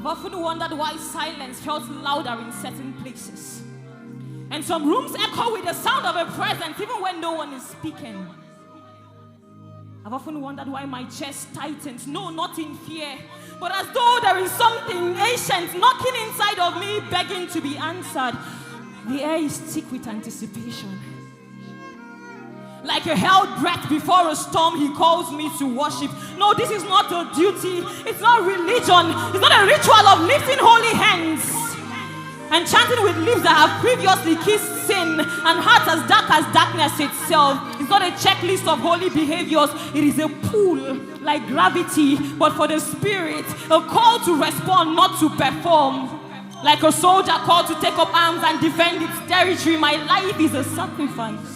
I've often wondered why silence felt louder in certain places. And some rooms echo with the sound of a presence even when no one is speaking. I've often wondered why my chest tightens, no, not in fear, but as though there is something ancient knocking inside of me, begging to be answered. The air is thick with anticipation. Like a held breath before a storm, he calls me to worship. No, this is not a duty. It's not religion. It's not a ritual of lifting holy hands and chanting with lips that have previously kissed sin and hearts as dark as darkness itself. It's not a checklist of holy behaviors. It is a pull, like gravity, but for the spirit. A call to respond, not to perform. Like a soldier called to take up arms and defend its territory. My life is a sacrifice.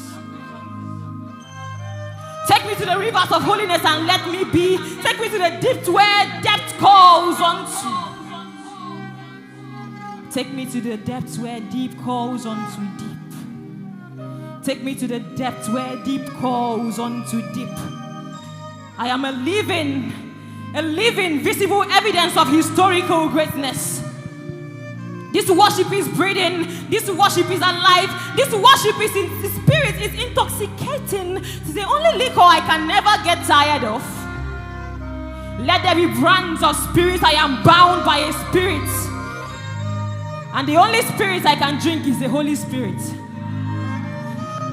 Take me to the rivers of holiness and let me be. Take me to the depths where depth calls unto. Take me to the depths where deep calls unto deep. Take me to the depths where deep calls unto deep. I am a living, visible evidence of historical greatness. This worship is breathing. This worship is alive. This worship is in the spirit, is intoxicating. It's the only liquor I can never get tired of. Let there be brands of spirits. I am bound by a spirit. And the only spirit I can drink is the Holy Spirit.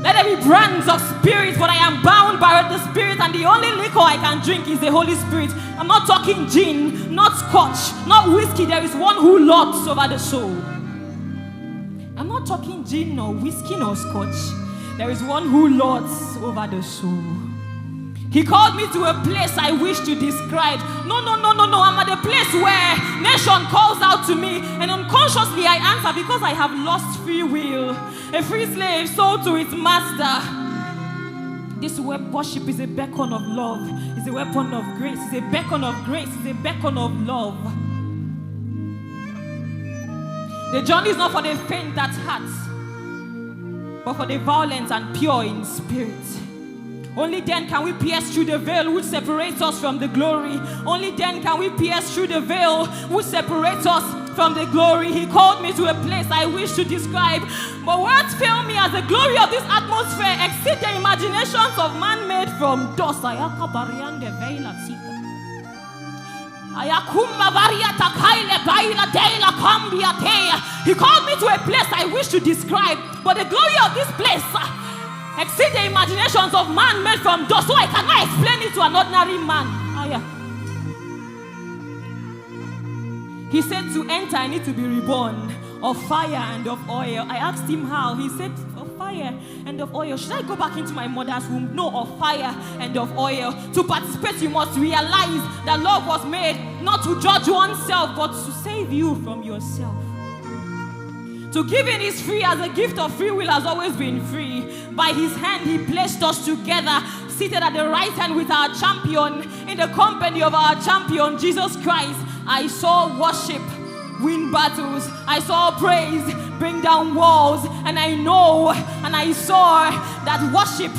Let there be brands of spirits, but I am bound by the Spirit, and the only liquor I can drink is the Holy Spirit. I'm not talking gin, not scotch, not whiskey. There is one who lords over the soul. I'm not talking gin, nor whiskey, nor scotch. There is one who lords over the soul. He called me to a place I wish to describe. No. I'm at a place where nation calls out to me, and unconsciously I answer because I have lost free will. A free slave sold to its master. This worship is a beacon of love. It's a weapon of grace. It's a beacon of grace. It's a beacon of love. The journey is not for the faint at heart, but for the violent and pure in spirit. Only then can we pierce through the veil which separates us from the glory. Only then can we pierce through the veil which separates us from the glory. He called me to a place I wish to describe, but words fail me as the glory of this atmosphere exceed the imaginations of man made from dust. He called me to a place I wish to describe, but the glory of this place exceed the imaginations of man made from dust, so I cannot explain it to an ordinary man. He said to enter, I need to be reborn of fire and of oil. I asked him how. He said, of fire and of oil. Should I go back into my mother's womb? No, of fire and of oil. To participate, you must realize that love was made not to judge oneself, but to save you from yourself. To give in is free, as a gift of free will has always been free. By his hand he placed us together, seated at the right hand with our champion, in the company of our champion, Jesus Christ. I saw worship win battles. I saw praise bring down walls. And I know and I saw that worship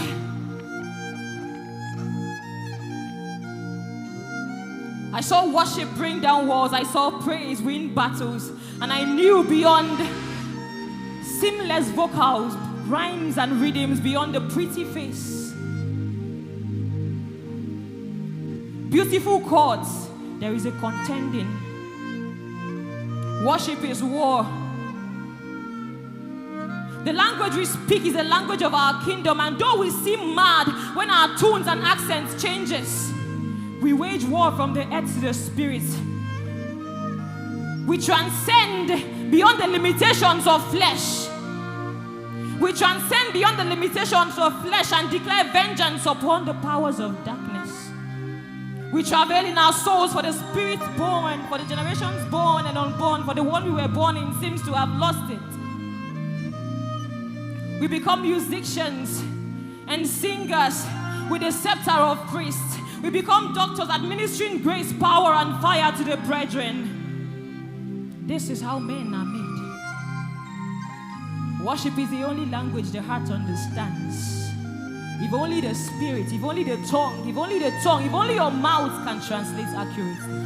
bring down walls. I saw praise win battles. And I knew beyond seamless vocals, rhymes and rhythms, beyond the pretty face, beautiful chords, there is a contending. Worship is war. The language we speak is the language of our kingdom, and though we seem mad when our tones and accents changes, we wage war from the earth to the spirit. We transcend beyond the limitations of flesh. We transcend beyond the limitations of flesh and declare vengeance upon the powers of darkness. We travel in our souls for the spirit born, for the generations born and unborn, for the one we were born in seems to have lost it. We become musicians and singers with the scepter of priests. We become doctors administering grace, power, and fire to the brethren. This is how men are made. Worship is the only language the heart understands. If only the spirit, if only the tongue, if only your mouth can translate accurately.